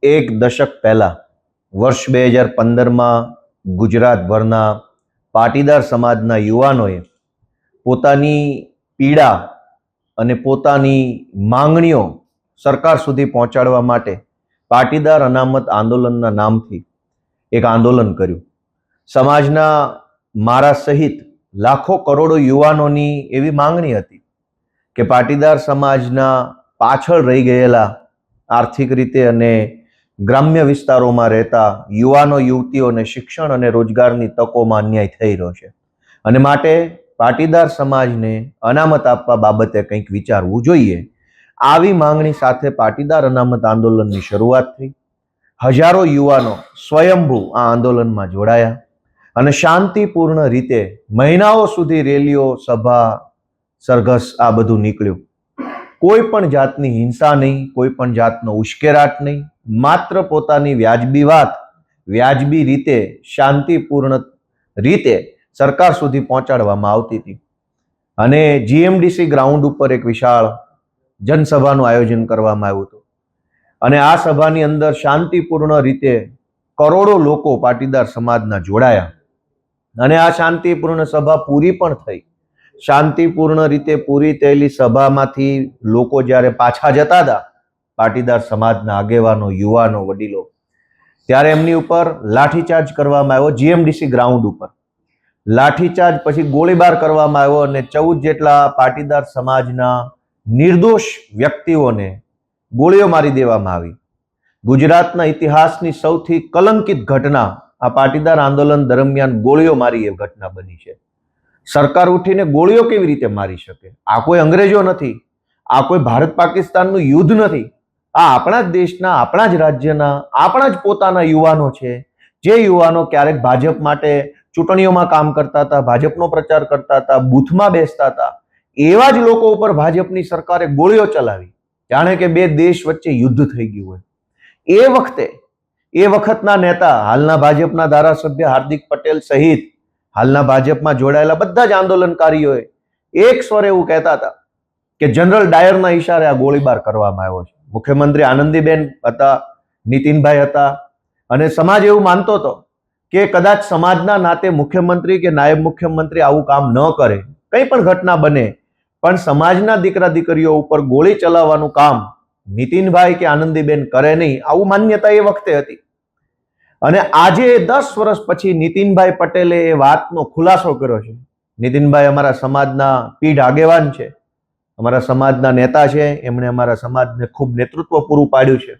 એક દશક પહેલા વર્ષ 2015માં ગુજરાતભરના પાટીદાર સમાજના યુવાનોએ પોતાની પીડા અને પોતાની માંગણીઓ સરકાર સુધી પહોંચાડવા માટે પાટીદાર અનામત આંદોલનના નામથી એક આંદોલન કર્યું. સમાજના મારા સહિત લાખો કરોડો યુવાનોની એવી માંગણી હતી કે પાટીદાર સમાજના પાછળ રહી ગયેલા આર્થિક રીતે અને ગ્રામ્ય વિસ્તારોમાં રહેતા યુવાનો યુવતીઓને શિક્ષણ અને રોજગારની તકોમાં અન્યાય થઈ રહ્યો છે અને માટે પાટીદાર સમાજને અનામત આપવા બાબતે કંઈક વિચારવું જોઈએ. આવી માંગણી સાથે પાટીદાર અનામત આંદોલનની શરૂઆત થઈ. હજારો યુવાનો સ્વયંભૂ આ આંદોલનમાં જોડાયા અને શાંતિપૂર્ણ રીતે મહિનાઓ સુધી રેલીઓ, સભા, સરઘસ આ બધું નીકળ્યું. કોઈ પણ જાતની હિંસા નહીં, કોઈ પણ જાતનો ઉશ્કેરાટ નહીં, માત્ર પોતાની વ્યાજબી વાત વ્યાજબી રીતે શાંતિપૂર્ણ રીતે સરકાર સુધી પહોંચાડવામાં આવતી હતી. અને જીએમડીસી ગ્રાઉન્ડ ઉપર એક વિશાળ જનસભાનું આયોજન કરવામાં આવ્યું હતું અને આ સભાની અંદર શાંતિપૂર્ણ રીતે કરોડો લોકો પાટીદાર સમાજના જોડાયા અને આ શાંતિપૂર્ણ સભા પૂરી પણ થઈ. શાંતિપૂર્ણ રીતે પૂરી થયેલી સભામાંથી લોકો જ્યારે પાછા જતા હતા, પાટીદાર સમાજના આગેવાનો, યુવાનો, વડીલો, ત્યારે એમની ઉપર લાઠીચાર્જ કરવામાં આવ્યો. જીએમડીસી ગ્રાઉન્ડ ઉપર લાઠીચાર્જ, પછી ગોળીબાર કરવામાં આવ્યો અને 14 જેટલા પાટીદાર સમાજના નિર્દોષ વ્યક્તિઓને ગોળીઓ મારી દેવામાં આવી. ગુજરાતના ઇતિહાસની સૌથી કલંકિત ઘટના આ પાટીદાર આંદોલન દરમિયાન ગોળીઓ મારી એ ઘટના બની છે. સરકાર ઉઠીને ગોળીઓ કેવી રીતે મારી શકે? આ કોઈ અંગ્રેજો નથી, આ કોઈ ભારત પાકિસ્તાનનું યુદ્ધ નથી. આ આપણા જ દેશના, આપણા જ રાજ્યના, આપણા જ પોતાના યુવાનો છે, જે યુવાનો ક્યારેક ભાજપ માટે ચૂંટણીઓમાં કામ કરતા હતા, ભાજપનો પ્રચાર કરતા હતા, બૂથમાં બેસતા હતા. એવા જ લોકો ઉપર ભાજપની સરકારે ગોળીઓ ચલાવી, જાણે કે બે દેશ વચ્ચે યુદ્ધ થઈ ગયું હોય. એ વખતના નેતા, હાલના ભાજપના ધારાસભ્ય હાર્દિક પટેલ સહિત હાલના ભાજપમાં જોડાયેલા બધા જ આંદોલનકારીઓએ એક સ્વરે એવું કહેતા હતા કે જનરલ ડાયરના ઈશારે આ ગોળીબાર કરવામાં આવ્યો છે. મુખ્યમંત્રી આનંદીબેન હતા, નીતિનભાઈ હતા અને સમાજ એવું માનતો હતો કે કદાચ સમાજના નાતે મુખ્યમંત્રી કે નાયબ મુખ્યમંત્રી આવું કામ ન કરે, કંઈ પણ ઘટના બને, પણ સમાજના દીકરા દીકરીઓ ઉપર ગોળી ચલાવવાનું કામ નીતિનભાઈ કે આનંદીબેન કરે નહીં, આવું માન્યતા એ વખતે હતી. અને આજે 10 વર્ષ પછી નીતિનભાઈ પટેલે એ વાતનો ખુલાસો કર્યો છે. નીતિનભાઈ અમારા સમાજના પીઢ આગેવાન છે, અમારા સમાજના નેતા છે, એમણે અમારા સમાજને ખૂબ નેતૃત્વ પૂરું પાડ્યું છે.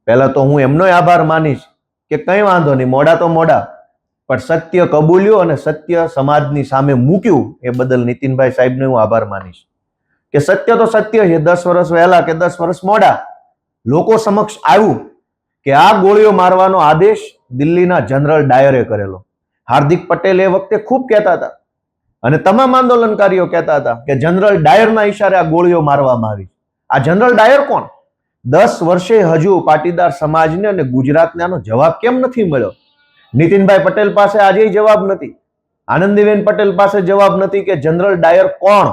પહેલા તો હું એમનો આભાર માનીશ કે કંઈ વાંધો નહીં, મોડા તો મોડા, પણ સત્ય કબૂલ્યું અને સત્ય સમાજની સામે મૂક્યું, એ બદલ નીતિનભાઈ સાહેબને હું આભાર માનીશ કે સત્ય તો સત્ય છે. 10 વર્ષ વહેલા કે 10 વર્ષ મોડા લોકો સમક્ષ આવ્યું કે આ ગોળીઓ મારવાનો આદેશ દિલ્હીના જનરલ ડાયરે કરેલો. હાર્દિક પટેલ એ વખતે ખૂબ કહેતા હતા અને તમામ આંદોલનકારીઓ કહેતા હતા કે જનરલ ડાયરના ઈશારે આ ગોળીઓ મારવામાં આવી. આ જનરલ ડાયર કોણ? 10 વર્ષે હજુ પાટીદાર સમાજને અને ગુજરાતને આનો જવાબ કેમ નથી મળ્યો? નીતિનભાઈ પટેલ પાસે આજે જવાબ નથી, આનંદીબેન પટેલ પાસે જવાબ નથી કે જનરલ ડાયર કોણ?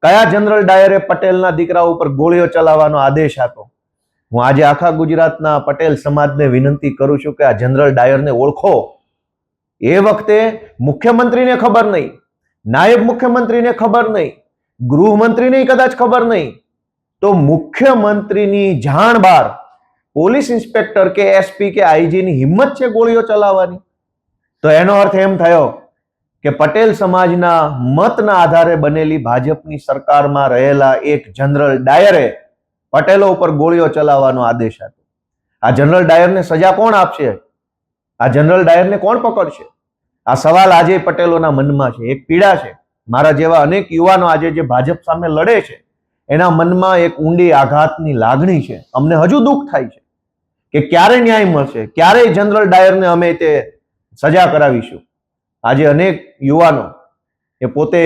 કયા જનરલ ડાયરે પટેલના દીકરા ઉપર ગોળીઓ ચલાવવાનો આદેશ આપ્યો? હું આજે આખા ગુજરાતના પટેલ સમાજને વિનંતી કરું છું કે આ જનરલ ડાયરને ઓળખો. એ વખતે મુખ્યમંત્રીને ખબર નહીં, નાયબ મુખ્યમંત્રીને ખબર નહીં, ગૃહમંત્રીને કદાચ ખબર નહીં, તો મુખ્યમંત્રીની જાણ બહાર પોલીસ ઇન્સ્પેક્ટર કે એસપી કે આઈજીની હિંમત છે ગોળીઓ ચલાવવાની? તો એનો અર્થ એમ થયો કે પટેલ સમાજના મતના આધારે બનેલી ભાજપની સરકારમાં રહેલા એક જનરલ ડાયરે પટેલો ઉપર ગોળીઓ ચલાવવાનો આદેશ આપ્યો. આ જનરલ ડાયરને સજા કોણ આપશે? આ જનરલ ડાયરને કોણ પકડશે? આ સવાલ આજે પટેલોના મનમાં છે, એક પીડા છે. મારા જેવા અનેક યુવાનો આજે જે ભાજપ સામે લડે છે, એના મનમાં એક ઊંડી આઘાતની લાગણી છે. અમને હજુ દુઃખ થાય છે કે ક્યારે ન્યાય મળશે, ક્યારે જનરલ ડાયરને અમે તે સજા કરાવીશું. આજે અનેક યુવાનો એ પોતે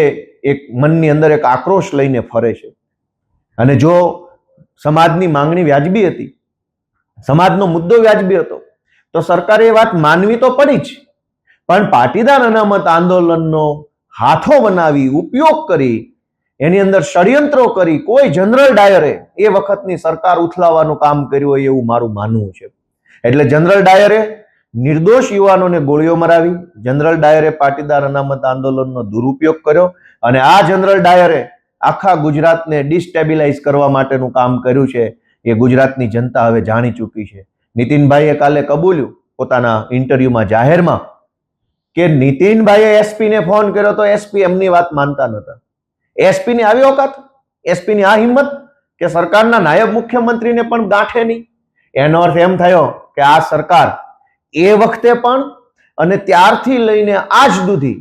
એક મનની અંદર એક આક્રોશ લઈને ફરે છે. અને જો સમાજની માંગણી વ્યાજબી હતી, સમાજનો મુદ્દો વ્યાજબી હતો, તો સરકારે એ વાત માનવી તો પડી જ. પણ પાટીદાર અનામત આંદોલનનો હાથો બનાવી, ઉપયોગ કરી એની અંદર ષડયંત્રો કરી કોઈ જનરલ ડાયરે એ વખતની સરકાર ઉથલાવવાનું કામ કર્યું હોય એવું મારું માનવું છે. એટલે જનરલ ડાયરે નિર્દોષ યુવાનોને ગોળીઓ મરાવી, જનરલ ડાયરે પાટીદાર અનામત આંદોલનનો દુરુપયોગ કર્યો અને આ જનરલ ડાયરે આખા ગુજરાતને ડિસ્ટેબિલાઇઝ કરવા માટેનું કામ કર્યું છે. એ ગુજરાતની જનતા હવે જાણી ચૂકી છે. નીતિનભાઈએ કાલે કબૂલ્યું પોતાના ઇન્ટરવ્યુમાં જાહેરમાં કે નીતિનભાઈએ એસપીને ફોન કર્યો તો એસપી એમની વાત માનતા નહોતા. એસપીની આવી ઓકાત, એસપીની આ હિંમત કે સરકારના નાયબ મુખ્યમંત્રીને પણ ગાંઠે નહીં. એનો અર્થ એમ થયો કે આ સરકાર એ વખતે પણ અને ત્યારથી લઈને આજ સુધી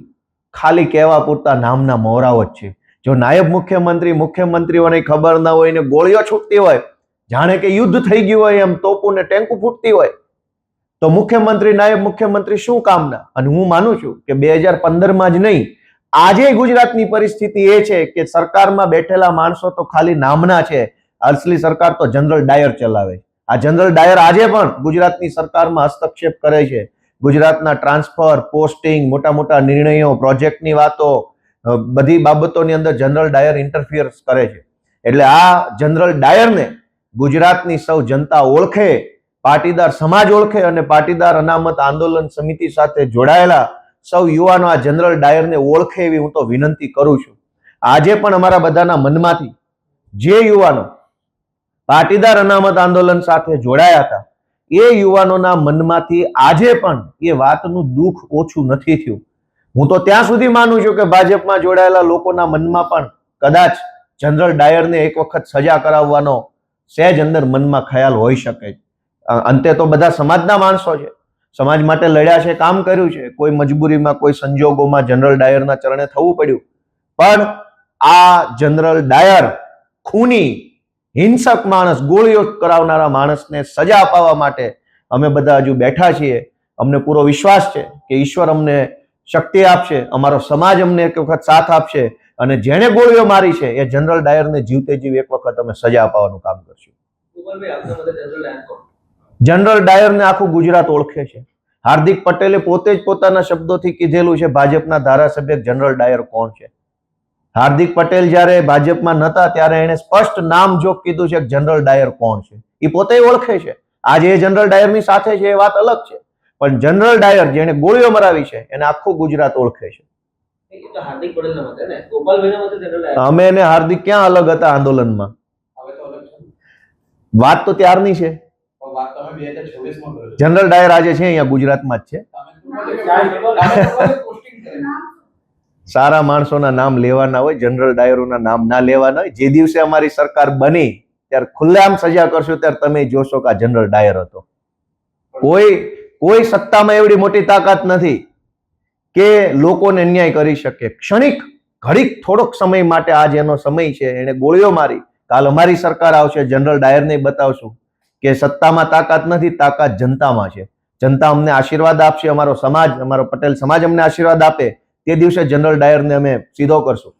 ખાલી કહેવા પૂરતા નામના મોહરાઓ જ છે. જો નાયબ મુખ્યમંત્રીઓને ખબર ન હોય ને ગોળીઓ છૂટતી હોય, જાણે કે યુદ્ધ થઈ ગયું હોય એમ તોપું ને ટેન્કુ ફૂટતી હોય, તો મુખ્યમંત્રી નાયબ મુખ્યમંત્રી શું કામના? અને હું માનું છું કે 2015માં જ નહીં, આજે ગુજરાતની પરિસ્થિતિ એ છે કે સરકારમાં બેઠેલા માણસો તો ખાલી નામના છે, અસલી સરકાર તો જનરલ ડાયર ચલાવે. આ જનરલ ડાયર આજે પણ ગુજરાતની સરકારમાં હસ્તક્ષેપ કરે છે. ગુજરાતના ટ્રાન્સફર, પોસ્ટિંગ, મોટા મોટા નિર્ણયો, પ્રોજેક્ટની વાતો, બધી બાબતોની અંદર જનરલ ડાયર ઇન્ટરફિયર્સ કરે છે. એટલે આ જનરલ ડાયરને ગુજરાતની સૌ જનતા ઓળખે, પાટીદાર સમાજ ઓળખે અને પાટીદાર અનામત આંદોલન સમિતિ સાથે જોડાયેલા સૌ યુવાનો આ જનરલ ડાયરને ઓળખે એવી હું તો વિનંતી કરું છું. આજે પણ અમારા બધાના મનમાંથી જે યુવાનો પાટીદાર અનામત આંદોલન સાથે જોડાયા હતા એ યુવાનોના મનમાંથી આજે પણ એ વાતનું દુઃખ ઓછું નથી થયું. હું તો ત્યાં સુધી માનું છું કે ભાજપમાં જોડાયેલા લોકોના મનમાં પણ કદાચ જનરલ ડાયરને એક વખત સજા કરાવવાનો સહેજ અંદર મનમાં ખ્યાલ હોઈ શકે. અંતે તો બધા સમાજના માણસો છે, સમાજ માટે લડ્યા છે, કામ કર્યું છે. કોઈ મજબૂરીમાં, કોઈ સંજોગોમાં જનરલ ડાયરના ચરણે થવું પડ્યું, પણ આ જનરલ ડાયર ખૂની, હિંસક માણસ, ગોળીઓ કરાવનારા માણસને સજા અપાવવા માટે અમે બધા હજુ બેઠા છીએ. અમને પૂરો વિશ્વાસ છે કે ઈશ્વર અમને શક્તિ આપશે, અમારો સમાજ અમને એક વખત સાથ આપશે અને જેણે ગોળીઓ મારી છે એ જનરલ ડાયરને જીવતે જીવ એક વખત અમે સજા અપાવવાનું કામ કરશું. જનરલ ડાયરને આખું ગુજરાત ઓળખે છે. હાર્દિક પટેલે પોતે જ પોતાના શબ્દોથી કીધેલું છે ભાજપના ધારાસભ્ય જનરલ ડાયર કોણ છે. હાર્દિક પટેલ જ્યારે ભાજપમાં નહોતા ત્યારે એને સ્પષ્ટ નામ જોગ કીધું છે કે જનરલ ડાયર કોણ છે. એ પોતે ઓળખે છે. આજે એ જનરલ ડાયરની સાથે છે એ વાત અલગ છે, પણ જનરલ ડાયર જેને ગોળીઓ મરાવી છે એને આખું ગુજરાત ઓળખે છે. અમે એને હાર્દિક ક્યાં અલગ હતા આંદોલનમાં? વાત તો ત્યારની છે. જનરલ ડાયર આજે છે અહીંયા ગુજરાતમાં જ છે. સારા માણસોના નામ લેવાના હોય, જનરલ ડાયરોના નામ ના લેવાના હોય. જે દિવસે અમારી સરકાર બની ત્યારે ખુલ્લેઆમ સજા કરશું ત્યારે તમે જોશો કે આ જનરલ ડાયર હતો. કોઈ સત્તામાં એવડી મોટી તાકાત નથી કે લોકોને અન્યાય કરી શકે. ક્ષણિક ઘડીક થોડોક સમય માટે આજ એનો સમય છે, એને ગોળીઓ મારી. કાલ અમારી સરકાર આવશે, જનરલ ડાયરને બતાવશું કે સત્તામાં તાકાત નથી, તાકાત જનતામાં છે. જનતા અમને આશીર્વાદ આપશે, અમારો સમાજ, અમારો પટેલ સમાજ અમને આશીર્વાદ આપે તે દિવસે જનરલ ડાયરને અમે સીધો કરશું.